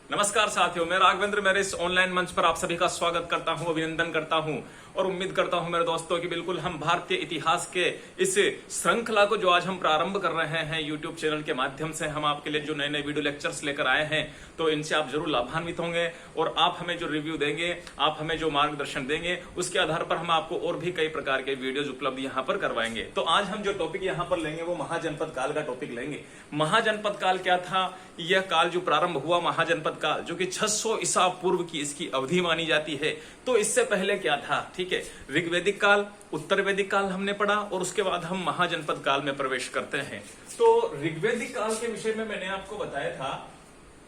नमस्कार साथियों, मैं राघवेंद्र मेरे इस ऑनलाइन मंच पर आप सभी का स्वागत करता हूं, अभिनंदन करता हूं और उम्मीद करता हूं मेरे दोस्तों कि बिल्कुल हम भारतीय इतिहास के इस श्रृंखला को जो आज हम प्रारंभ कर रहे हैं यूट्यूब चैनल के माध्यम से, हम आपके लिए जो नए नए वीडियो लेक्चर्स लेकर आए हैं तो इनसे आप जरूर लाभान्वित होंगे और आप हमें जो रिव्यू देंगे, आप हमें जो मार्गदर्शन देंगे, उसके आधार पर हम आपको और भी कई प्रकार के वीडियोज उपलब्ध यहाँ पर करवाएंगे। तो आज हम जो टॉपिक यहाँ पर लेंगे वो महाजनपद काल का टॉपिक लेंगे। महाजनपद काल क्या था? यह काल जो प्रारंभ हुआ महाजनपद काल, जो कि 600 ईसा पूर्व की इसकी अवधि मानी जाती है। तो इससे पहले क्या था? ठीक है, ऋग्वैदिक काल, उत्तर वैदिक काल हमने पढ़ा और उसके बाद हम महाजनपद काल में प्रवेश करते हैं। तो ऋग्वैदिक काल के विषय में मैंने आपको बताया था,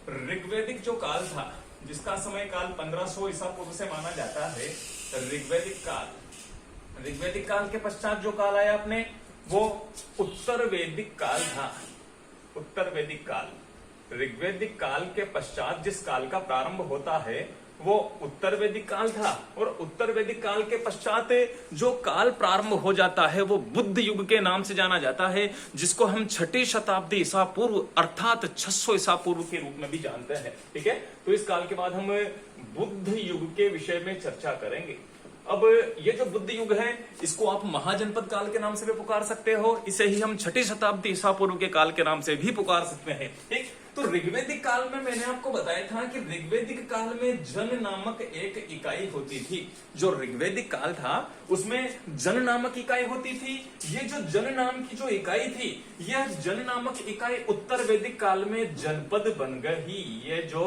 ऋग्वैदिक जो काल था जिसका समय काल 1500 ईसा पूर्व से माना जाता है, ऋग्वैदिक काल। ऋग्वैदिक काल के पश्चात जो काल आया अपने वो उत्तर वैदिक काल था। उत्तर वैदिक काल, ऋग्वैदिक काल के पश्चात जिस काल का प्रारंभ होता है वो उत्तर वैदिक काल था। और उत्तर वैदिक काल के पश्चात जो काल प्रारंभ हो जाता है वो बुद्ध युग के नाम से जाना जाता है, जिसको हम 6ठी शताब्दी ईसा पूर्व अर्थात 600 ईसा पूर्व के रूप में भी जानते हैं। ठीक है, तो इस काल के बाद हम बुद्ध युग के विषय में चर्चा करेंगे। अब ये जो बुद्ध युग है इसको आप महाजनपद काल के नाम से भी पुकार सकते हो, इसे ही हम 6ठी शताब्दी ईसा पूर्व के काल के नाम से भी पुकार सकते हैं। ठीक, तो ऋग्वैदिक काल में मैंने आपको बताया था कि ऋग्वैदिक काल में जन नामक एक इकाई होती थी। जो ऋग्वैदिक काल था उसमें जन नामक इकाई होती थी। ये जो जन नाम की जो इकाई थी, यह जन नामक इकाई उत्तर वैदिक काल में जनपद बन गई। ये जो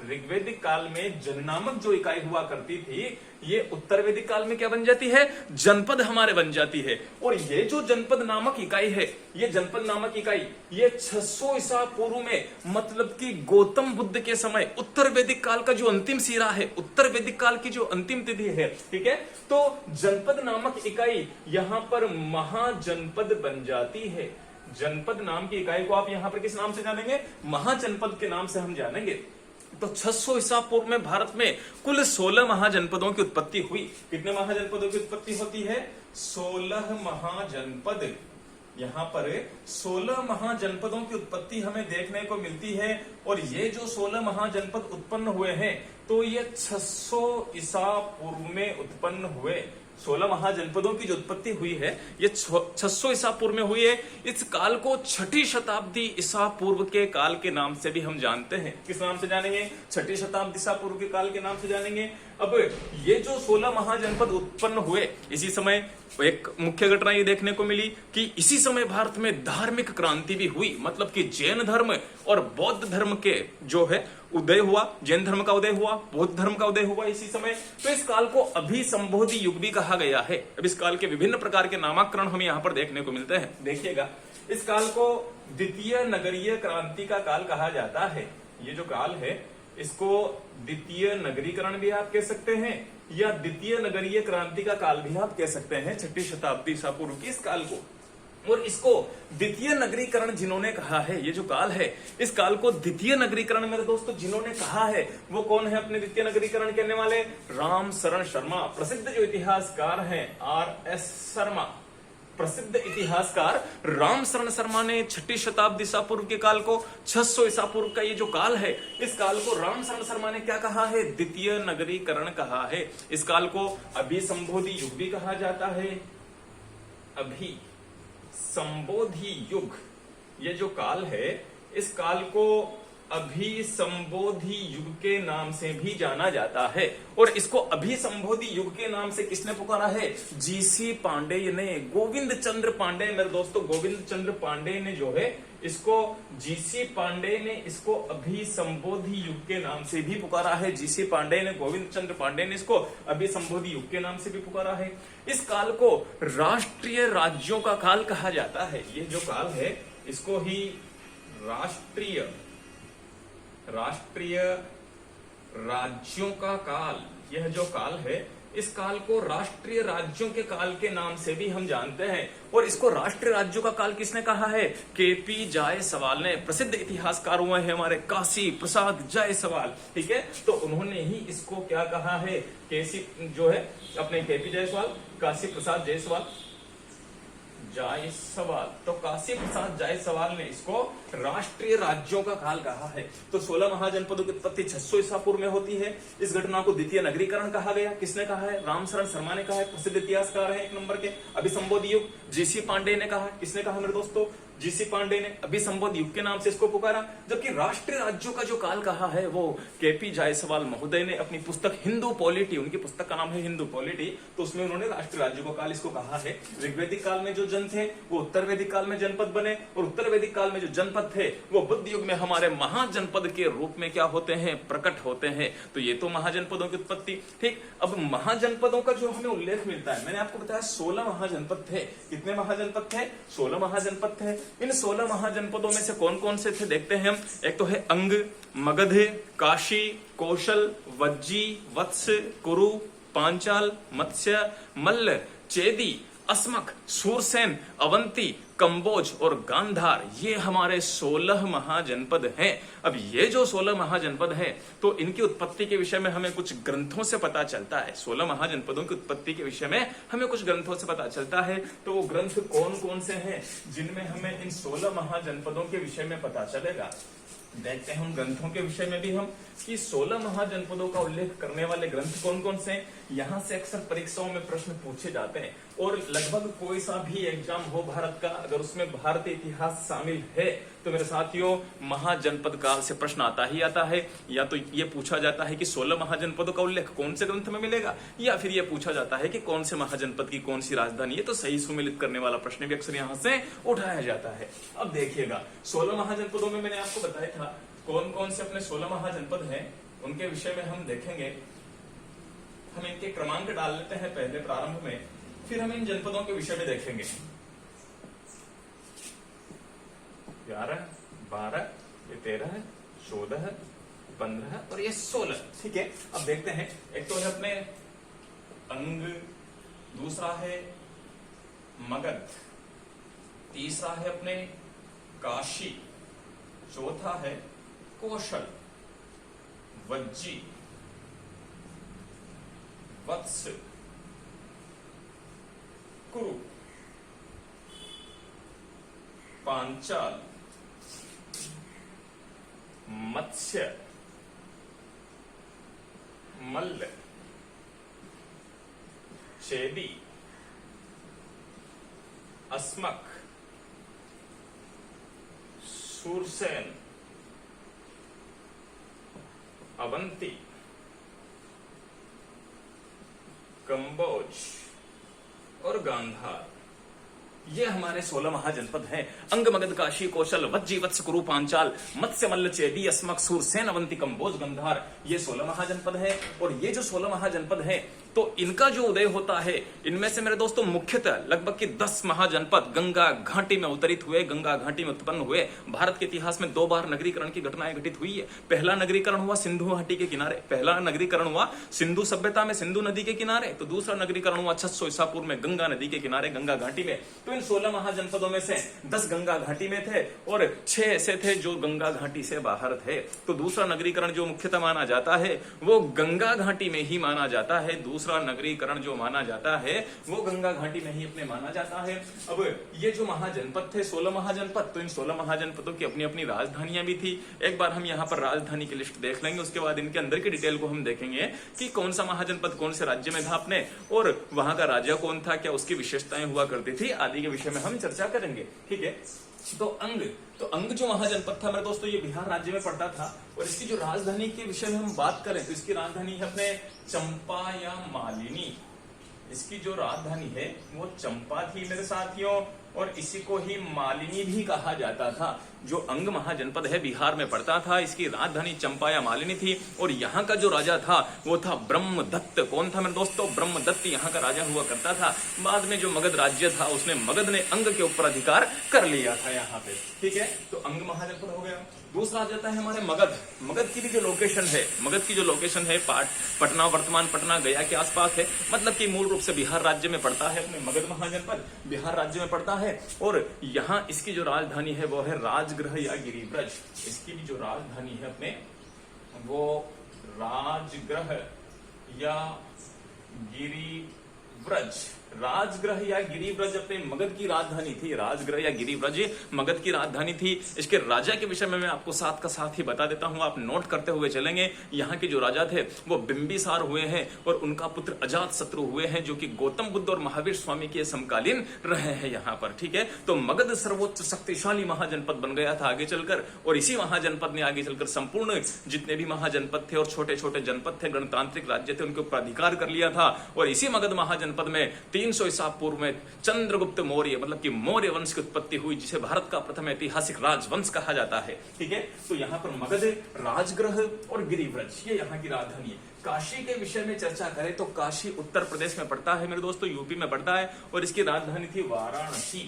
ऋग्वैदिक काल में जन नामक जो इकाई हुआ करती थी, ये उत्तर वैदिक काल में क्या बन जाती है? जनपद हमारे बन जाती है। और ये जो जनपद नामक इकाई है, ये जनपद नामक इकाई ये 600 ईसा पूर्व में, मतलब कि गौतम बुद्ध के समय, उत्तर वैदिक काल का जो अंतिम सिरा है, उत्तर वैदिक काल की जो अंतिम तिथि है, ठीक है, तो जनपद नामक इकाई यहां पर महाजनपद बन जाती है। जनपद नाम की इकाई को आप यहां पर किस नाम से जानेंगे? महाजनपद के नाम से हम जानेंगे। तो 600 ईसा पूर्व में भारत में कुल 16 महाजनपदों की उत्पत्ति हुई। कितने महाजनपदों की उत्पत्ति होती है? 16 महाजनपद। यहाँ पर 16 महाजनपदों की उत्पत्ति हमें देखने को मिलती है। और ये जो 16 महाजनपद उत्पन्न हुए हैं तो ये 600 ईसा पूर्व में उत्पन्न हुए। 16 महाजनपदों की जो उत्पत्ति हुई है ये 600 ईसा पूर्व में हुई है। इस काल को 6ठी शताब्दी ईसा पूर्व के काल के नाम से भी हम जानते हैं। किस नाम से जानेंगे? 6ठी शताब्दी ईसा पूर्व के काल के नाम से जानेंगे। अब ये जो 16 महाजनपद उत्पन्न हुए, इसी समय एक मुख्य घटना ये देखने को मिली कि इसी समय भारत में धार्मिक क्रांति भी हुई। मतलब कि जैन धर्म और बौद्ध धर्म के जो है उदय हुआ, जैन धर्म का उदय हुआ, बौद्ध धर्म का उदय हुआ इसी समय। तो इस काल को अभिसंबोधि युग भी कहा गया है। अब इस काल के विभिन्न प्रकार के नामकरण हमें यहाँ पर देखने को मिलते हैं। देखिएगा, इस काल को द्वितीय नगरीय क्रांति का काल कहा जाता है। ये जो काल है इसको द्वितीय नगरीकरण भी आप कह सकते हैं या द्वितीय नगरीय क्रांति का काल भी आप कह सकते हैं। 6ठी शताब्दी ईसा पूर्व की इस काल को, और इसको द्वितीय नगरीकरण जिन्होंने कहा है, ये जो काल है इस काल को द्वितीय नगरीकरण मेरे दोस्तों जिन्होंने कहा है वो कौन है? अपने द्वितीय नगरीकरण कहने वाले राम शरण शर्मा, प्रसिद्ध जो इतिहासकार हैं RS शर्मा। प्रसिद्ध इतिहासकार राम शरण शर्मा ने 6ठी शताब्दी ईसा पूर्व के काल को, 600 ईसा पूर्व का ये जो काल है, इस काल को राम शरण शर्मा ने क्या कहा है? द्वितीय नगरीकरण कहा है। इस काल को अभिसंबोधि युग भी कहा जाता है। अभिसंबोधि युग, ये जो काल है इस काल को अभिसंबोधि युग के नाम से भी जाना जाता है। और इसको अभिसंबोधि युग के नाम से किसने पुकारा है? GC पांडेय ने, गोविंद चंद्र पांडेय मेरे दोस्तों, गोविंद चंद्र पांडेय ने जो है इसको, GC पांडेय ने इसको अभिसंबोधि युग के नाम से भी पुकारा है। GC पांडेय ने, गोविंद चंद्र पांडेय ने इसको अभिसंबोधि युग के नाम से भी पुकारा है। इस काल को राष्ट्रीय राज्यों का काल कहा जाता है। ये जो काल है इसको ही राष्ट्रीय राज्यों का काल, यह जो काल है इस काल को राष्ट्रीय राज्यों के काल के नाम से भी हम जानते हैं। और इसको राष्ट्रीय राज्यों का काल किसने कहा है? KP जायसवाल ने, प्रसिद्ध इतिहासकार हुए हैं हमारे काशी प्रसाद जायसवाल। ठीक है, तो उन्होंने ही इसको क्या कहा है? केसी जो है अपने KP जायसवाल, काशी प्रसाद जायसवाल, जायसवाल, तो काशी प्रसाद जायसवाल ने इसको राष्ट्रीय राज्यों का काल कहा है। तो 16 महाजनपदों की उत्पत्ति 600 ईसा पूर्व में होती है। इस घटना को द्वितीय नगरीकरण कहा गया। किसने कहा है? रामशरण शर्मा ने कहा है, प्रसिद्ध इतिहासकार है 1 नंबर के। अभिसंबोध युग जीसी पांडे ने कहा। किसने कहा मेरे दोस्तों? जीसी पांडे ने अभिसंबोध युग के नाम से इसको पुकारा। जबकि राष्ट्रीय राज्यों का जो काल कहा है वो केपी जायसवाल महोदय ने अपनी पुस्तक हिंदू पॉलिटी, उनकी पुस्तक का नाम है हिंदू पॉलिटी, तो उसमें उन्होंने राष्ट्रीय राज्यों का काल इसको कहा है। ऋग्वैदिक काल में जो जन थे वो उत्तर वैदिक काल में जनपद बने, और उत्तर वैदिक काल में जो जनपद थे वो बुद्ध युग में हमारे महाजनपद के रूप में क्या होते हैं? प्रकट होते हैं। तो ये तो महाजनपदों की उत्पत्ति। ठीक, अब महाजनपदों का जो हमें उल्लेख मिलता है, मैंने आपको बताया 16 महाजनपद थे। कितने महाजनपद थे? 16 महाजनपद थे। इन 16 महाजनपदों में से कौन कौन से थे देखते हैं हम। एक तो है अंग, मगध, काशी, कौशल, वज्जी, वत्स, कुरु, पांचाल, मत्स्य, मल्ल, चेदी, अस्मक, सूरसेन, अवंती, कंबोज और गांधार, ये हमारे 16 महाजनपद हैं। अब ये जो 16 महाजनपद हैं, तो इनकी उत्पत्ति के विषय में हमें कुछ ग्रंथों से पता चलता है। 16 महाजनपदों की उत्पत्ति के विषय में हमें कुछ ग्रंथों से पता चलता है। तो वो ग्रंथ कौन कौन से हैं जिनमें हमें इन 16 महाजनपदों के विषय में पता चलेगा? देखते हैं उन ग्रंथों के विषय में भी हम कि 16 महाजनपदों का उल्लेख करने वाले ग्रंथ कौन कौन से हैं। यहां से अक्सर परीक्षाओं में प्रश्न पूछे जाते हैं, और लगभग कोई सा भी एग्जाम हो भारत का, अगर उसमें भारतीय इतिहास शामिल है तो मेरे साथियों महाजनपद काल से प्रश्न आता ही आता है। या तो ये पूछा जाता है कि 16 महाजनपदों का उल्लेख कौन से ग्रंथ में मिलेगा, या फिर ये पूछा जाता है कि कौन से महाजनपद की कौन सी राजधानी है। तो सही सुमेलित करने वाला प्रश्न भी अक्सर यहाँ से उठाया जाता है। अब देखिएगा 16 महाजनपदों में मैंने आपको बताया था कौन कौन से अपने 16 महाजनपद हैं, उनके विषय में हम देखेंगे। हम इनके क्रमांक डाल लेते हैं पहले प्रारंभ में, फिर हम इन जनपदों के विषय में देखेंगे। 11, 12, 13, 14, 15 और ये 16। ठीक है, अब देखते हैं। एक तो है अपने अंग, दूसरा है मगध, तीसरा है अपने काशी, चौथा है कौशल, वज्जी, वत्स, कुरु, पांचाल, मत्स्य, मल्ल, चेदी, अस्मक, सूरसेन, अवंती, कंबोज और गांधार, ये हमारे 16 महाजनपद हैं। अंग, मगध, काशी, कौशल, वज्जी, वत्स, कुरु, पांचाल, मत्स्य, मल्ल, चेदी, अस्मक, सूरसेन, अवंती, कंबोज, गांधार, ये 16 महाजनपद है। और ये जो 16 महाजनपद हैं, तो इनका जो उदय होता है, इनमें से मेरे दोस्तों मुख्यतः लगभग कि 10 महाजनपद गंगा घाटी में अवतरित हुए, गंगा घाटी में उत्पन्न हुए। भारत के इतिहास में 2 बार नगरीकरण की घटनाएं घटित हुई है। पहला नगरीकरण हुआ सिंधु घाटी के किनारे, पहला नगरीकरण हुआ सिंधु सभ्यता में, सिंधु नदी के किनारे। तो दूसरा नगरीकरण हुआ 600 ईसा पूर्व में गंगा नदी के किनारे, गंगा घाटी में। तो इन 16 महाजनपदों में से 10 गंगा घाटी में थे और 6 ऐसे थे जो गंगा घाटी से बाहर थे। तो दूसरा नगरीकरण जो मुख्यतः माना जाता है वो गंगा घाटी में ही माना जाता है। दूसरा नगरीकरण जो माना जाता है वो गंगा घाटी में ही अपने माना जाता है। अब ये जो महाजनपद थे 16 महाजनपद, तो इन 16 महाजनपदों की अपनी अपनी राजधानियां भी थी। एक बार हम यहाँ पर राजधानी की लिस्ट देख लेंगे, उसके बाद इनके अंदर की डिटेल को हम देखेंगे कि कौन सा महाजनपद कौन से राज्य में था अपने, और वहां का राजा कौन था, क्या उसकी विशेषताएं हुआ करती थी, आदि के विषय में हम चर्चा करेंगे। ठीक है, तो अंग जो महाजनपद था मेरे दोस्तों, ये बिहार राज्य में पड़ता था। और इसकी जो राजधानी के विषय में हम बात करें तो इसकी राजधानी है अपने चंपा या मालिनी। इसकी जो राजधानी है वो चंपा थी मेरे साथियों, और इसी को ही मालिनी भी कहा जाता था। जो अंग महाजनपद है बिहार में पड़ता था, इसकी राजधानी चंपा या मालिनी थी। और यहाँ का जो राजा था वो था ब्रह्मदत्त। कौन था मेरे दोस्तों? ब्रह्मदत्त यहाँ का राजा हुआ करता था। बाद में जो मगध राज्य था उसने मगध ने अंग के ऊपर अधिकार कर लिया था यहाँ पे। ठीक है, तो अंग महाजनपद हो गया। दूसरा जाता है हमारे मगध। मगध की भी जो लोकेशन है, मगध की जो लोकेशन है पटना, वर्तमान पटना गया के आसपास है। मतलब कि मूल रूप से बिहार राज्य में पड़ता है। अपने मगध महाजनपद बिहार राज्य में पड़ता है। और यहाँ इसकी जो राजधानी है वो है राजगृह या गिरिब्रज। इसकी भी जो राजधानी है अपने वो राजगृह या गिरिब्रज राजगृह या गिरिव्रज अपने मगध की राजधानी थी। राजगृह या गिरिव्रज मगध की राजधानी थी। इसके राजा के विषय में मैं आपको साथ का साथ ही बता देता हूं, आप नोट करते हुए चलेंगे। यहाँ के जो राजा थे वो बिंबिसार हुए हैं और उनका पुत्र अजात शत्रु हुए हैं, जो कि गौतम बुद्ध और महावीर स्वामी के समकालीन रहे हैं यहाँ पर। ठीक है, तो मगध सर्वोच्च शक्तिशाली महाजनपद बन गया था आगे चलकर, और इसी महाजनपद ने आगे चलकर संपूर्ण जितने भी महाजनपद थे और छोटे छोटे जनपद थे, गणतांत्रिक राज्य थे, उनके ऊपर अधिकार कर लिया था। और इसी मगध महाजनपद में 300 ईसा पूर्व में चंद्रगुप्त मौर्य मतलब कि मौर्य वंश की उत्पत्ति हुई, जिसे भारत का प्रथम ऐतिहासिक राजवंश कहा जाता है। ठीक है, तो यहाँ पर मगध, राजगृह और गिरिव्रज ये यहाँ की राजधानी है। काशी के विषय में चर्चा करें तो काशी उत्तर प्रदेश में पड़ता है मेरे दोस्तों, यूपी में पड़ता है, और इसकी राजधानी थी वाराणसी।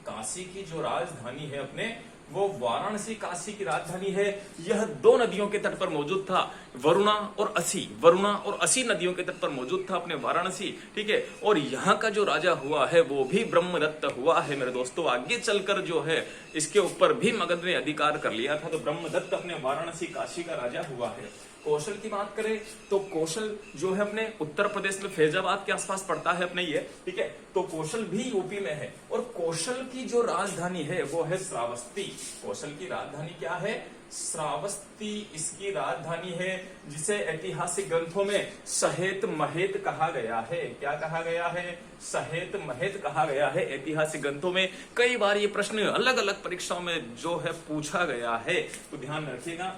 काशी की जो राजधानी है अपने वो वाराणसी काशी की राजधानी है। यह 2 नदियों के तट पर मौजूद था, वरुणा और असी। वरुणा और असी नदियों के तट पर मौजूद था अपने वाराणसी। ठीक है, और यहाँ का जो राजा हुआ है वो भी ब्रह्मदत्त हुआ है मेरे दोस्तों। आगे चलकर जो है इसके ऊपर भी मगध ने अधिकार कर लिया था, तो ब्रह्मदत्त अपने वाराणसी काशी का राजा हुआ है। कौशल की बात करें तो कौशल जो है अपने उत्तर प्रदेश में फैजाबाद के आसपास पड़ता है अपने ये। ठीक है, तो कौशल भी यूपी में है, और कौशल की जो राजधानी है वो है श्रावस्ती। कौशल की राजधानी क्या है? श्रावस्ती इसकी राजधानी है, जिसे ऐतिहासिक ग्रंथों में सहेत महेत कहा गया है। क्या कहा गया है? सहेत महेत कहा गया है ऐतिहासिक ग्रंथों में। कई बार ये प्रश्न अलग अलग परीक्षाओं में जो है पूछा गया है, तो ध्यान रखिएगा।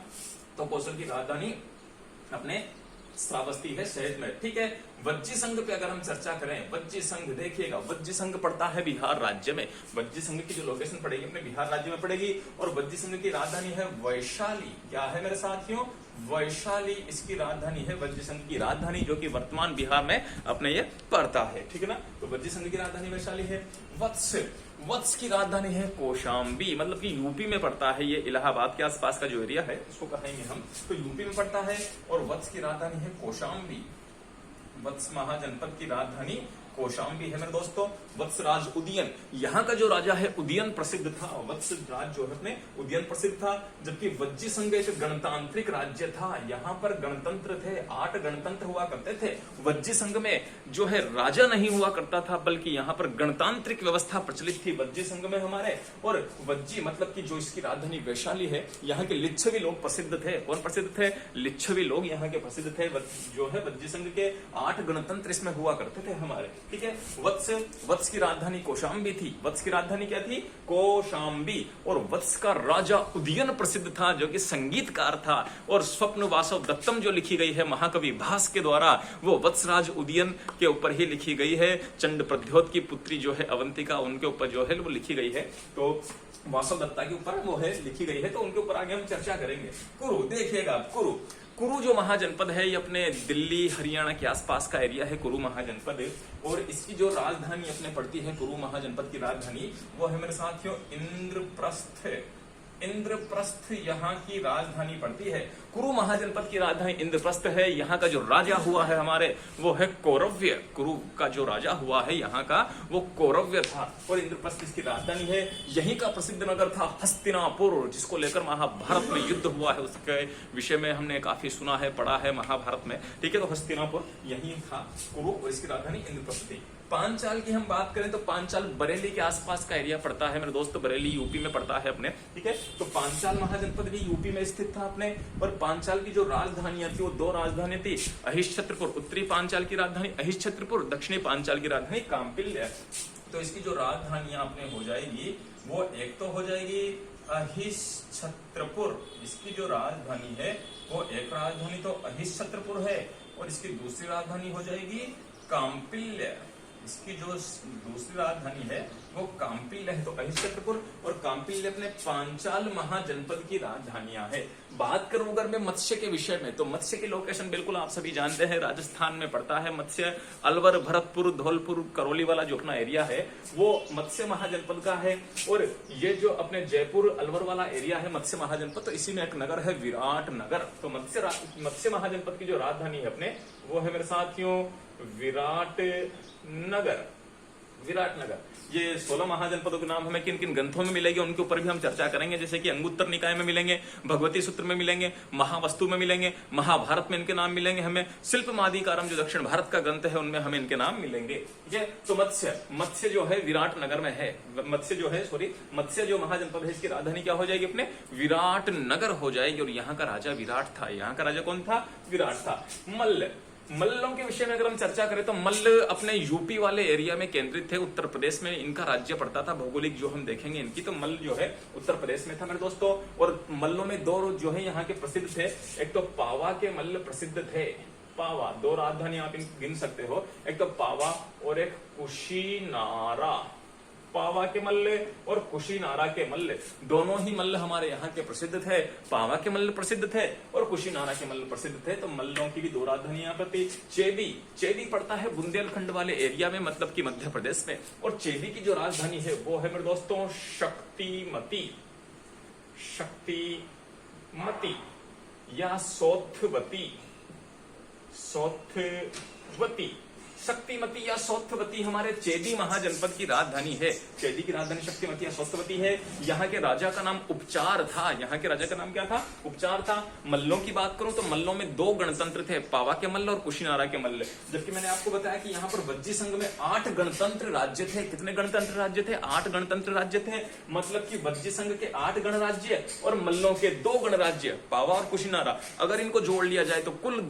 तो कौशल की राजधानी अपने श्रावस्ती है, शहर में। ठीक है, वज्जी संघ पे अगर हम चर्चा करें, वज्जी संघ देखिएगा, वज्जी संघ पड़ता है बिहार राज्य में। वज्जी संघ की जो लोकेशन पड़ेगी अपने बिहार राज्य में पड़ेगी, और वज्जी संघ की राजधानी है वैशाली। क्या है मेरे साथियों? वैशाली इसकी राजधानी है, वज्जी संघ की राजधानी, जो कि वर्तमान बिहार में अपने ये पड़ता है। ठीक है ना, तो वज्जी संघ की राजधानी वैशाली है। वत्स, वत्स की राजधानी है कौशाम्बी, मतलब कि यूपी में पड़ता है। ये इलाहाबाद के आसपास का जो एरिया है उसको कहेंगे हम, तो यूपी में पड़ता है। और वत्स की राजधानी है कौशाम्बी। वत्स महाजनपद की राजधानी कौशाम्बी है मेरे दोस्तों। वत्स राज उदयन, यहाँ का जो राजा है उदयन प्रसिद्ध था। वत्स राज जो है अपने उदयन प्रसिद्ध था, जबकि वज्जी संघ एक गणतांत्रिक राज्य था। यहाँ पर गणतंत्र थे, 8 गणतंत्र हुआ करते थे। वज्जी संघ में जो है राजा नहीं हुआ करता था, बल्कि यहाँ पर गणतांत्रिक व्यवस्था प्रचलित थी वज्जी संघ में हमारे। और वज्जी मतलब कि जो इसकी राजधानी वैशाली है, यहाँ के लिच्छवी लोग प्रसिद्ध थे। कौन प्रसिद्ध थे? लिच्छवी लोग यहाँ के प्रसिद्ध थे। जो है वज्जी संघ के 8 गणतंत्र इसमें हुआ करते थे हमारे। ठीक है, वत्स की राजधानी कौशाम्बी थी। वत्स की राजधानी क्या थी? कौशाम्बी। और वत्स का राजा उदयन प्रसिद्ध था, जो कि संगीतकार था। और स्वप्न वासव दत्तम जो लिखी गई है महाकवि भास के द्वारा, वो वत्सराज उदयन के ऊपर ही लिखी गई है। चंड प्रद्योत की पुत्री जो है अवंतिका, उनके ऊपर जो है वो लिखी गई है। तो वासव दत्ता के ऊपर वो है लिखी गई है, तो उनके ऊपर आगे हम चर्चा करेंगे। कुरु देखिएगा, कुरु जो महाजनपद है ये अपने दिल्ली हरियाणा के आसपास का एरिया है, कुरु महाजनपद। और इसकी जो राजधानी अपने पड़ती है, कुरु महाजनपद की राजधानी वो है मेरे साथियों इंद्रप्रस्थ। इंद्रप्रस्थ यहाँ की राजधानी पड़ती है। कुरु महाजनपद की राजधानी इंद्रप्रस्थ है। यहाँ का जो राजा हुआ है हमारे वो है कौरव्य। कुरु का जो राजा हुआ है यहाँ का वो कौरव्य था, और इंद्रप्रस्थ इसकी राजधानी है। यहीं का प्रसिद्ध नगर था हस्तिनापुर, जिसको लेकर महाभारत में युद्ध हुआ है। उसके विषय में हमने काफी सुना है, पढ़ा है महाभारत में। ठीक है, तो हस्तिनापुर यहीं था कुरु, और इसकी राजधानी इंद्रप्रस्थ थी। पांचाल की हम बात करें तो पांचाल बरेली के आसपास का एरिया पड़ता है मेरे दोस्त। बरेली यूपी में पड़ता है अपने। ठीक है, तो पांचाल महाजनपद भी यूपी में स्थित था अपने। और पांचाल की जो राजधानियां थी वो 2 राजधानी थी, अहिष्छत्रपुर, उत्तरी पांचाल की राजधानी अहिष्छत्रपुर, दक्षिणी पांचाल की राजधानी काम्पिल्य। तो इसकी जो राजधानियां अपने हो जाएगी वो एक तो हो जाएगी अहिष्छत्रपुर, इसकी जो राजधानी है वो एक राजधानी तो अहिष्छत्रपुर है, और इसकी दूसरी राजधानी हो जाएगी काम्पिल्य। इसकी जो दूसरी राजधानी है वो काम्पिल्य है। तो अहिष्छत्रपुर और काम्पिल्य अपने पांचाल महाजनपद की राजधानियां है। बात करूं अगर मैं मत्स्य के विषय में, तो मत्स्य की लोकेशन बिल्कुल आप सभी जानते हैं, राजस्थान में पड़ता है मत्स्य। अलवर, भरतपुर, धौलपुर, करौली वाला जो अपना एरिया है वो मत्स्य महाजनपद का है। और ये जो अपने जयपुर अलवर वाला एरिया है मत्स्य महाजनपद, तो इसी में एक नगर है विराट नगर। तो मत्स्य महाजनपद की जो राजधानी है अपने वो है मेरे साथियों विराट नगर। विराटनगर। ये 16 महाजनपदों के नाम हमें किन किन ग्रंथों में मिलेंगे उनके ऊपर भी हम चर्चा करेंगे, जैसे कि अंगुत्तर निकाय में मिलेंगे, भगवती सूत्र में मिलेंगे, महावस्तु में मिलेंगे, महाभारत में इनके नाम मिलेंगे, हमें शिल्पमादिकारम जो दक्षिण भारत का ग्रंथ है उनमें हमें इनके नाम मिलेंगे। ठीक है, तो मत्स्य जो है विराटनगर में है, मत्स्य जो महाजनपद है इसकी राजधानी क्या हो जाएगी अपने विराटनगर हो जाएगी। और यहाँ का राजा विराट था। यहाँ का राजा कौन था? विराट था। मल्लों के विषय में अगर हम चर्चा करें तो मल्ल अपने यूपी वाले एरिया में केंद्रित थे। उत्तर प्रदेश में इनका राज्य पड़ता था। भौगोलिक जो हम देखेंगे इनकी, तो मल्ल जो है उत्तर प्रदेश में था मेरे दोस्तों। और मल्लों में दो जो है यहाँ के प्रसिद्ध थे, एक तो पावा के मल्ल प्रसिद्ध थे। पावा, दो राजधानी आप गिन सकते हो, एक तो पावा और एक कुशीनारा। पावा के मल्ल और कुशीनारा के मल्ल, दोनों ही मल्ल हमारे यहाँ के प्रसिद्ध थे। पावा के मल्ल प्रसिद्ध थे और कुशीनारा के मल्ल प्रसिद्ध थे। तो मल्लों की भी दो राजधानी यहाँ पर थी। चेदी पड़ता है बुंदेलखंड वाले एरिया में, मतलब कि मध्य प्रदेश में। और चेदी की जो राजधानी है वो है मेरे दोस्तों शक्तिमती या सौथवती। शक्तिमती या सौथवती हमारे चेदी महाजनपद की राजधानी है। चेदी की राजधानी शक्तिमती या सौथवती है। यहाँ के राजा का नाम उपचार था। यहाँ के राजा का नाम क्या था? उपचार था। मल्लों की बात करूं तो मल्लों में दो गणतंत्र थे, पावा के मल्ल और कुशीनारा के मल्ल। जबकि मैंने आपको बताया कि यहाँ पर वज्जी संघ में 8 गणतंत्र राज्य थे। कितने गणतंत्र राज्य थे? 8 गणतंत्र राज्य थे। मतलब कि वज्जी संघ के 8 गणराज्य और मल्लों के 2 गणराज्य, पावा और कुशीनारा। अगर इनको जोड़ लिया जाए तो कुल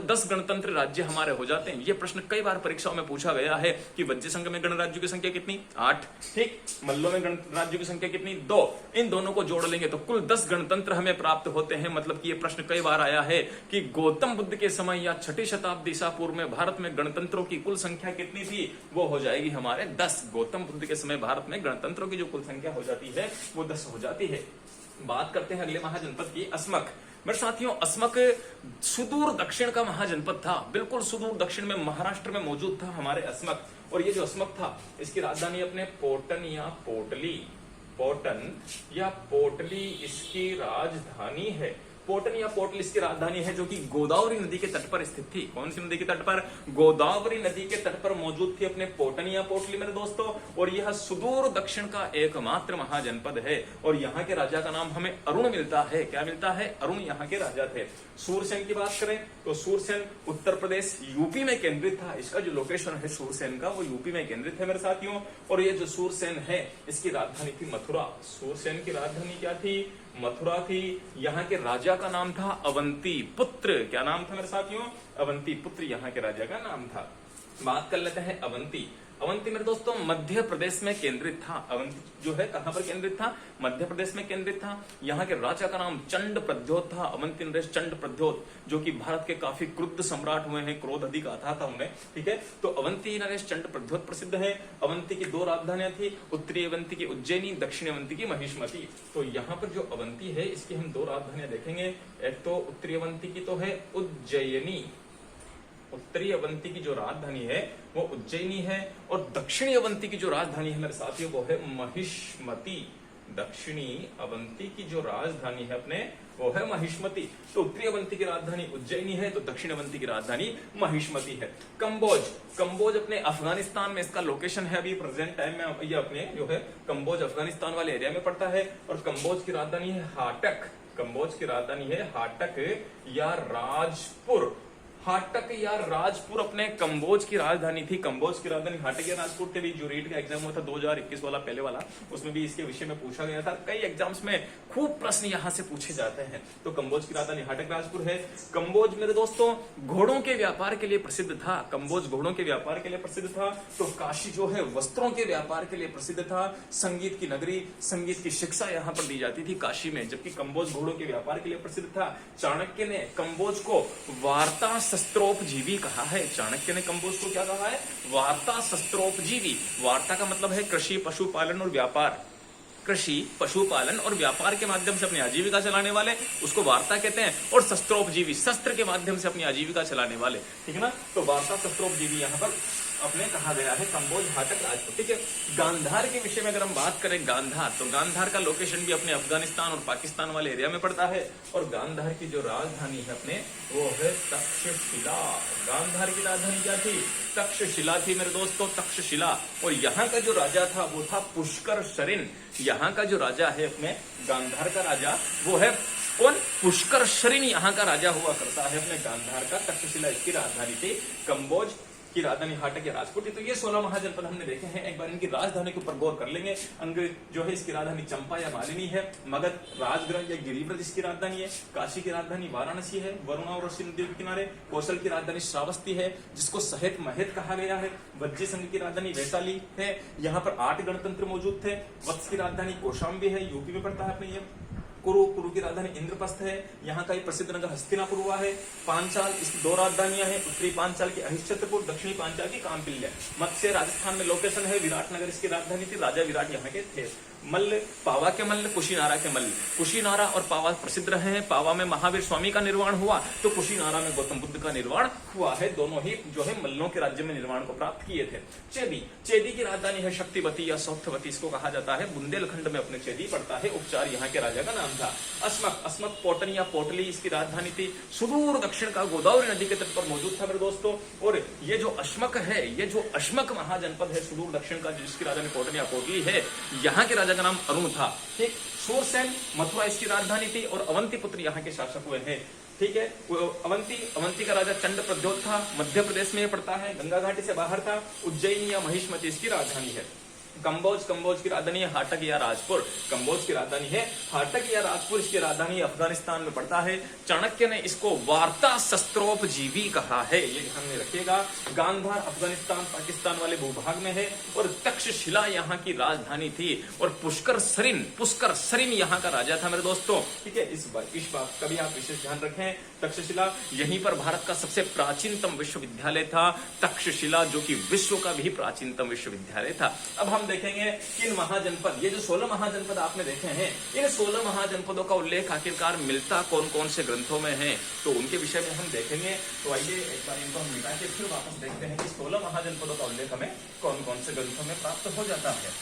10 गणतंत्र राज्य हमारे हो जाते हैं। ये प्रश्न कई बार परीक्षाओं में पूछा गया है कि वज्जी संघ में गणराज्यों की संख्या कितनी? 8। ठीक, मल्लों में गणराज्यों की संख्या कितनी? 2। इन दोनों को जोड़ लेंगे तो कुल 10 गणतंत्र हमें प्राप्त होते हैं। मतलब कि ये प्रश्न कई बार आया है कि गौतम बुद्ध के समय या 6ठी शताब्दी ईसा पूर्व में भारत में गणतंत्रों की कुल संख्या कितनी थी? वो हो जाएगी हमारे 10। गौतम बुद्ध के समय भारत में गणतंत्रों की जो कुल संख्या हो जाती है वो 10 हो जाती है। बात करते हैं अगले महाजनपद की, अस्मक। मेरे साथियों, अस्मक सुदूर दक्षिण का महाजनपद था। बिल्कुल सुदूर दक्षिण में महाराष्ट्र में मौजूद था हमारे अस्मक। और ये जो अस्मक था इसकी राजधानी अपने पोटन या पोटली इसकी राजधानी है। पोटन या पोटली इसकी राजधानी है, जो कि गोदावरी नदी के तट पर स्थित थी। कौन सी नदी के तट पर? गोदावरी नदी के तट पर मौजूद थी अपने पोटन या पोटली मेरे दोस्तों। और यह सुदूर दक्षिण का एकमात्र महाजनपद है। और यहाँ के राजा का नाम हमें अरुण मिलता है। क्या मिलता है? अरुण यहाँ के राजा थे। सूरसेन की बात करें तो सूरसेन उत्तर प्रदेश यूपी में केंद्रित था। इसका जो लोकेशन है सूरसेन का वो यूपी में केंद्रित है मेरे साथियों। और ये जो सूरसेन है इसकी राजधानी थी मथुरा। सूरसेन की राजधानी क्या थी? मथुरा थी। यहाँ के राजा का नाम था अवंती पुत्र। क्या नाम था मेरे साथियों? अवंती पुत्र यहाँ के राजा का नाम था। बात कर लेते हैं अवंती। अवंती मेरे दोस्तों मध्य प्रदेश में केंद्रित था। अवंती जो है कहां पर केंद्रित था? मध्य प्रदेश में केंद्रित था। यहाँ के राजा का नाम चंड प्रद्योत था। अवंती नरेश चंड प्रद्योत, जो कि भारत के काफी क्रुद्ध सम्राट हुए हैं, क्रोध अधिक आता था उन्हें। ठीक है, तो अवंती नरेश चंड प्रद्योत प्रसिद्ध है। अवंती की 2 राजधानियां थी, उत्तरी अवंती की उज्जैनी, दक्षिणी अवंती की महिष्मती। तो यहाँ पर जो अवंती है इसकी हम 2 राजधानियां देखेंगे। एक तो उत्तरी अवंती की तो है उज्जैनी। उत्तरी अवंती की जो राजधानी है वो उज्जैनी है। और दक्षिणी अवंती की जो राजधानी है मेरे साथियों वो है महिष्मती। दक्षिणी अवंती की जो राजधानी है अपने वो है महिष्मती। तो उत्तरी अवंती की राजधानी उज्जैनी है, तो दक्षिण अवंती की राजधानी महिष्मती है। कंबोज अपने अफगानिस्तान में इसका लोकेशन है अभी प्रेजेंट टाइम में। ये अपने जो है कंबोज अफगानिस्तान वाले एरिया में पड़ता है। और कंबोज की राजधानी है हाटक। कंबोज की राजधानी है हाटक या राजपुर। हाटक या राजपुर अपने कंबोज की राजधानी थी। कंबोज की राजधानी हाटक या राजपुर थे भी। जो रीट का एग्जाम हुआ था 2021 वाला, पहले वाला, उसमें भी इसके विषय में पूछा गया था। कई एग्जाम्स में खूब प्रश्न यहाँ से पूछे जाते हैं। तो कंबोज की राजधानी हाटक राजपुर है। कंबोज मेरे दोस्तों घोड़ों के व्यापार के लिए प्रसिद्ध था। कंबोज घोड़ों के व्यापार के लिए प्रसिद्ध था। तो काशी जो है वस्त्रों के व्यापार के लिए प्रसिद्ध था। संगीत की नगरी, संगीत की शिक्षा यहाँ पर दी जाती थी काशी में, जबकि कंबोज घोड़ों के व्यापार के लिए प्रसिद्ध था। चाणक्य ने कंबोज को वार्ता शस्त्रोपजीवी कहा है। चाणक्य ने कंबोज को क्या कहा है? वार्ता शस्त्रोपजीवी। वार्ता का मतलब है कृषि, पशुपालन और व्यापार। कृषि, पशुपालन और व्यापार के माध्यम से अपनी आजीविका चलाने वाले उसको वार्ता कहते हैं। और शस्त्रोपजीवी, शस्त्र के माध्यम से अपनी आजीविका चलाने वाले। ठीक है ना? तो वार्ता शस्त्रोपजीवी यहाँ पर अपने कहा गया है कंबोज हाटक राजपूत। ठीक है, गांधार के विषय में अगर हम बात करें गांधार, तो गांधार का लोकेशन भी अपने अफगानिस्तान और पाकिस्तान वाले एरिया में पड़ता है। और गांधार की जो राजधानी है अपने वो है तक्षशिला। गांधार की राजधानी क्या थी? तक्षशिला थी मेरे दोस्तों, तक्षशिला। और यहाँ का जो राजा था वो था पुष्कर शरीन। यहाँ का जो राजा है अपने गांधार का राजा वो है कौन? पुष्कर शरीन यहाँ का राजा हुआ करता है अपने गांधार का। तक्षशिला इसकी राजधानी थी। कंबोज की राजधानी हाटक या राजपूत। तो ये 16 महाजनपद हमने देखे हैं। एक बार इनकी राजधानी के ऊपर गौर कर लेंगे। अंग जो है इसकी राजधानी चंपा या मालिनी है। मगध, राजगृह या गिरिव्रत इसकी राजधानी है। काशी की राजधानी वाराणसी है, वरुणा और रसी नदी के किनारे। कौशल की राजधानी श्रावस्ती है, जिसको सहेत महेत कहा गया है। वज्जी संघ की राजधानी वैशाली है। यहाँ पर 8 गणतंत्र मौजूद थे। वत्स की राजधानी कौशाम्बी है, यूपी में पड़ता है अपने ये। कुरु की राजधानी इंद्रप्रस्थ है। यहाँ का एक प्रसिद्ध नगर हस्तिनापुर हुआ है। पांचाल, इसकी 2 राजधानियां हैं। उत्तरी पांचाल की अहिष्यत्रपुर, दक्षिणी पांचाल की कामपिल्य। मत्स्य राजस्थान में लोकेशन है। विराटनगर इसकी राजधानी थी। राजा विराट यहाँ के थे। मल्ल, पावा के मल्ल, कुशीनारा के मल्ल। कुशीनारा और पावा प्रसिद्ध रहे हैं। पावा में महावीर स्वामी का निर्माण हुआ, तो कुशीनारा में गौतम बुद्ध का निर्माण हुआ है। दोनों ही जो है मल्लों के राज्य में निर्माण को प्राप्त किए थे। चेदी की राजधानी है शक्तिवती या सौर्थवती इसको कहा जाता है। बुंदेलखंड में अपने चेदी पड़ता है। उपचार यहाँ के राजा का नाम था। अस्मक पोटन या पोटली इसकी राजधानी थी। सुदूर दक्षिण का गोदावरी नदी के तट पर मौजूद था मेरे दोस्तों। और ये जो अश्मक है, ये जो अश्मक महाजनपद है सुदूर दक्षिण का, जिसकी राजधानी पोटन या पोटली है, यहाँ के राजा का नाम अरुण था। ठीक, सूरसेन मथुरा इसकी राजधानी थी। और अवंती पुत्र यहाँ के शासक हुए हैं। ठीक है, अवंती का राजा चंड प्रद्योत था। मध्य प्रदेश में पड़ता है, गंगा घाटी से बाहर था। उज्जैन या महिष्मती इसकी राजधानी है। कंबोज की राजधानी है हाटक या राजपुर। कंबोज की राजधानी है हाटक या राजपुर। इसकी राजधानी अफगानिस्तान में पड़ता है। चाणक्य ने इसको वार्ता शस्त्रोपजीवी कहा है, ये ध्यान में रखिएगा। गांधार अफगानिस्तान पाकिस्तान वाले भूभाग में है। और तक्षशिला यहाँ की राजधानी थी। और पुष्कर सरीन यहाँ का राजा था मेरे दोस्तों। ठीक है, इस बात का भी आप विशेष ध्यान रखें। तक्षशिला यहीं पर भारत का सबसे प्राचीनतम विश्वविद्यालय था। तक्षशिला जो कि विश्व का भी प्राचीनतम विश्वविद्यालय था। अब हम देखेंगे कि इन महाजनपद, ये जो 16 महाजनपद आपने देखे हैं, इन 16 महाजनपदों का उल्लेख आखिरकार मिलता कौन कौन से ग्रंथों में है, तो उनके विषय में हम देखेंगे। तो आइए एक बार इनको हम मिटा के फिर वापस देखते हैं कि 16 महाजनपदों का उल्लेख हमें कौन कौन से ग्रंथों में प्राप्त हो जाता है।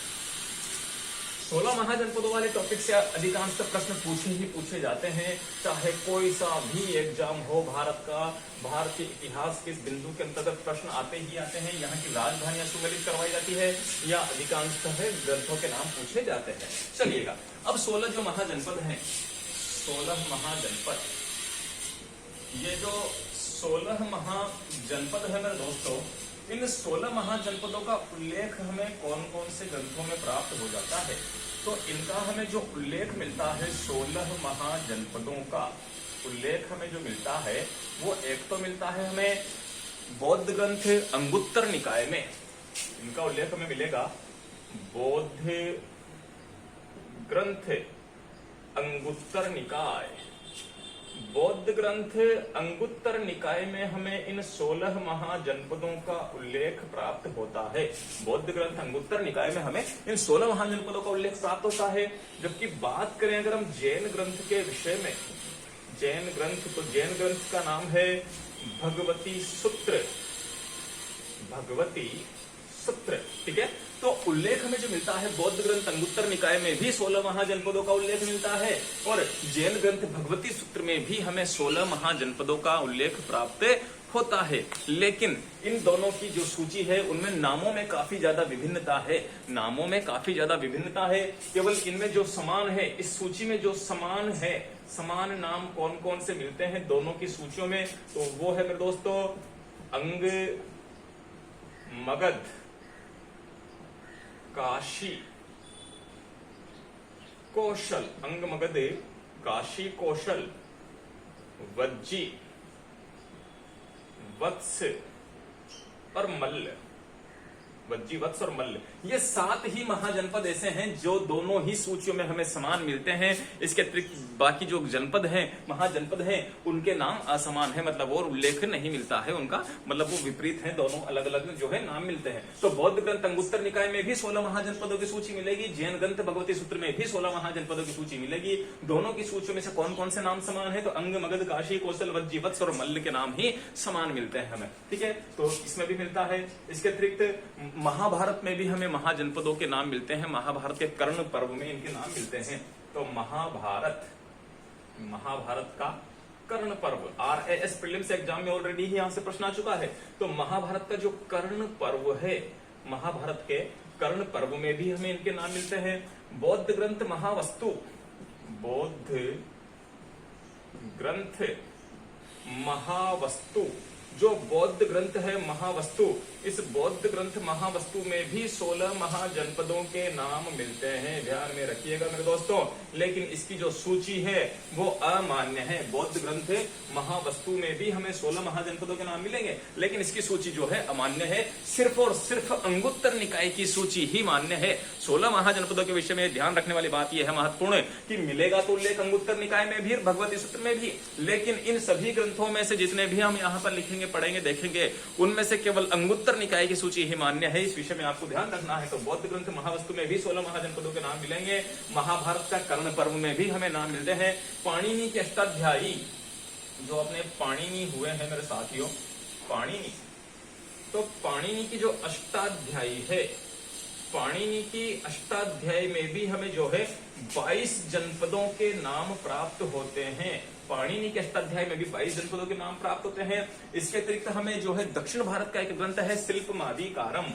16 महाजनपदों वाले टॉपिक से अधिकांश प्रश्न पूछे जाते हैं, चाहे कोई सा भी एग्जाम हो भारत का। भारतीय इतिहास के इस बिंदु के अंतर्गत प्रश्न आते ही आते हैं। यहाँ की राजधानियां सुमेलित करवाई जाती है या अधिकांश ग्रंथों के नाम पूछे जाते हैं। चलिएगा, अब 16 जो महाजनपद हैं, 16 महाजनपद, ये जो 16 महाजनपद है मेरे दोस्तों, इन 16 महाजनपदों का उल्लेख हमें कौन कौन से ग्रंथों में प्राप्त हो जाता है। तो इनका हमें जो उल्लेख मिलता है, 16 महाजनपदों का उल्लेख हमें जो मिलता है, वो एक तो मिलता है हमें बौद्ध ग्रंथ अंगुत्तर निकाय में। इनका उल्लेख हमें मिलेगा बौद्ध ग्रंथ अंगुत्तर निकाय। बौद्ध ग्रंथ अंगुत्तर निकाय में हमें इन 16 महाजनपदों का उल्लेख प्राप्त होता है। बौद्ध ग्रंथ अंगुत्तर निकाय में हमें इन 16 महाजनपदों का उल्लेख प्राप्त होता है। जबकि बात करें अगर हम जैन ग्रंथ के विषय में, जैन ग्रंथ, तो जैन ग्रंथ का नाम है भगवती सूत्र। भगवती सूत्र, ठीक है। तो उल्लेख हमें जो मिलता है बौद्ध ग्रंथ अंगुत्तर निकाय में भी 16 महाजनपदों का उल्लेख मिलता है, और जैन ग्रंथ भगवती सूत्र में भी हमें 16 महाजनपदों का उल्लेख प्राप्त होता है। लेकिन इन दोनों की जो सूची है उनमें नामों में काफी ज्यादा विभिन्नता है। नामों में काफी ज्यादा विभिन्नता है। केवल इनमें जो समान है, इस सूची में जो समान है, समान नाम कौन कौन से मिलते हैं दोनों की सूचियों में, तो वो है मेरे दोस्तों अंग, मगध, काशी, कौशल। अंग, मगध, काशी, कौशल, वज्जी, वत्स और मल्ल। वज्जी, वत्स और मल्ल, ये 7 ही महाजनपद ऐसे हैं जो दोनों ही सूचियों में हमें समान मिलते हैं। इसके अतिरिक्त बाकी जो जनपद हैं, महाजनपद हैं, उनके नाम असमान है, मतलब और उल्लेख नहीं मिलता है उनका, मतलब वो विपरीत है, दोनों अलग अलग जो है नाम मिलते हैं। तो बौद्ध ग्रंथ अंगुत्तर निकाय में भी 16 महाजनपदों की सूची मिलेगी, जैन ग्रंथ भगवती सूत्र में भी 16 महाजनपदों की सूची मिलेगी। दोनों की सूचियों में से कौन कौन से नाम समान है, तो अंग, मगध, काशी, कौशल, वज्जी, वत्स और मल्ल के नाम ही समान मिलते हैं हमें, ठीक है। तो इसमें भी मिलता है। इसके अतिरिक्त महाभारत में भी हमें महाजनपदों के नाम मिलते हैं, महाभारत के कर्ण पर्व में इनके नाम मिलते हैं। तो महाभारत का कर्ण पर्व, RAS प्रीलिम्स एग्जाम में ऑलरेडी ही यहां से प्रश्न आ चुका है। तो महाभारत का जो कर्ण पर्व है, महाभारत के कर्ण पर्व में भी हमें इनके नाम मिलते हैं। बौद्ध ग्रंथ महावस्तु, बौद्ध ग्रंथ महावस्तु, जो बौद्ध ग्रंथ है महावस्तु, इस बौद्ध ग्रंथ महावस्तु में भी 16 महाजनपदों के नाम मिलते हैं, ध्यान में रखिएगा मेरे दोस्तों। लेकिन इसकी जो सूची है वो अमान्य है। बौद्ध ग्रंथ महावस्तु में भी हमें 16 महाजनपदों के नाम मिलेंगे, लेकिन इसकी सूची जो है अमान्य है। सिर्फ और सिर्फ अंगुत्तर निकाय की सूची ही मान्य है। 16 महाजनपदों के विषय में ध्यान रखने वाली बात यह है महत्वपूर्ण, कि मिलेगा तो उल्लेख अंगुत्तर निकाय में भी, भगवती सूत्र में भी, लेकिन इन सभी ग्रंथों में से जितने भी हम यहाँ पर लिखेंगे, पढ़ेंगे, देखेंगे, उनमें से केवल अंगुत्तर निकाय की सूची ही मान्य है। इस विषय में आपको ध्यान रखना है। तो बौद्ध ग्रंथ महावस्तु में भी 16 महाजनपदों के नाम मिलेंगे। महाभारत का कर्ण पर्व में भी हमें नाम मिलते हैं। पाणिनि के अष्टाध्यायी, जो अपने पाणिनि हुए हैं मेरे साथियों, पाणिनि, तो पाणिनि की जो अष्टाध्यायी है, पाणिनि की अष्टाध्यायी में भी हमें जो है 22 जनपदों के नाम प्राप्त होते हैं। पाणिनि के अष्टाध्याय में भी 22 जनपदों के नाम प्राप्त होते हैं। इसके अतिरिक्त हमें जो है दक्षिण भारत का एक ग्रंथ है शिल्पमादिकारम,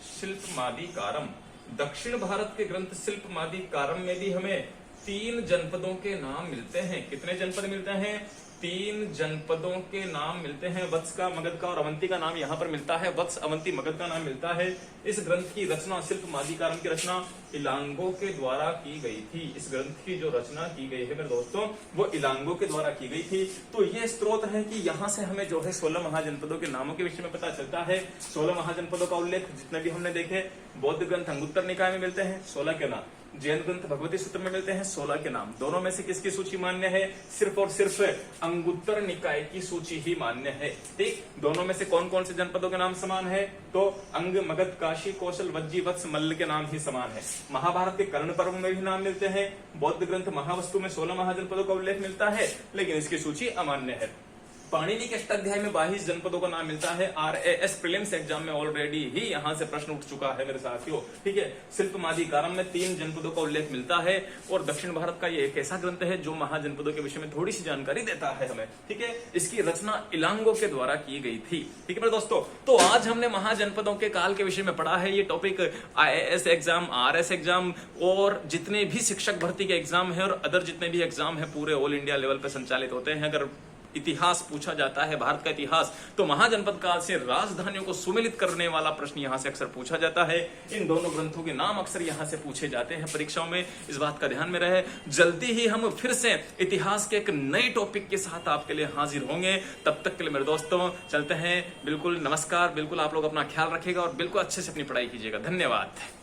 शिल्पमादिकारम, दक्षिण भारत के ग्रंथ शिल्पमादिकारम में भी हमें 3 जनपदों के नाम मिलते हैं। कितने जनपद मिलते हैं? 3 जनपदों के नाम मिलते हैं। वत्स का, मगध का और अवंती का नाम यहाँ पर मिलता है। वत्स, अवंती, मगध का नाम मिलता है। इस ग्रंथ की रचना, शिल्पमादिकारम की रचना इलांगो के द्वारा की गई थी। इस ग्रंथ की जो रचना की गई है मेरे दोस्तों, वो इलांगो के द्वारा की गई थी। तो ये स्रोत है कि यहाँ से हमें जो है 16 महाजनपदों के नामों के विषय में पता चलता है। 16 महाजनपदों का उल्लेख जितने भी हमने देखे, बौद्ध ग्रंथ अंगुत्तर निकाय में मिलते हैं 16 के नाम, जैन ग्रंथ भगवती सूत्र में मिलते हैं 16 के नाम। दोनों में से किसकी सूची मान्य है? सिर्फ और सिर्फ अंगुत्तर निकाय की सूची ही मान्य है। ठीक, दोनों में से कौन कौन से जनपदों के नाम समान है? तो अंग, मगध, काशी, कौशल, वज्जी, वत्स, मल्ल के नाम ही समान है। महाभारत के कर्ण पर्व में भी नाम मिलते हैं। बौद्ध ग्रंथ महावस्तु में 16 महाजनपदों का उल्लेख मिलता है, लेकिन इसकी सूची अमान्य है। पाणिनि के अष्टाध्याय में 22 जनपदों का नाम मिलता है। RAS प्रीलिम्स एग्जाम में ऑलरेडी ही यहां से प्रश्न उठ चुका है मेरे साथियों। ठीक है, शिल्पमादिकारम में 3 जनपदों का उल्लेख मिलता है। और दक्षिण भारत का ये एक ऐसा ग्रंथ है जो महाजनपदों के विषय में थोड़ी सी जानकारी देता है हमें। ठीक है, इसकी रचना इलांगो के द्वारा की गई थी। ठीक है मेरे दोस्तों, तो आज हमने महाजनपदों के काल के विषय में पढ़ा है। ये topic IAS exam, RS exam और जितने भी शिक्षक भर्ती के एग्जाम है और अदर जितने भी एग्जाम है पूरे ऑल इंडिया लेवल पे संचालित होते हैं। अगर इतिहास पूछा जाता है, भारत का इतिहास, तो महाजनपद काल से राजधानियों को सुमेलित करने वाला प्रश्न यहां से अक्सर पूछा जाता है। इन दोनों ग्रंथों के नाम अक्सर यहां से पूछे जाते हैं परीक्षाओं में, इस बात का ध्यान में रहे। जल्दी ही हम फिर से इतिहास के एक नए टॉपिक के साथ आपके लिए हाजिर होंगे। तब तक के लिए मेरे दोस्तों चलते हैं। बिल्कुल नमस्कार, बिल्कुल आप लोग अपना ख्याल रखिएगा और बिल्कुल अच्छे से अपनी पढ़ाई कीजिएगा। धन्यवाद।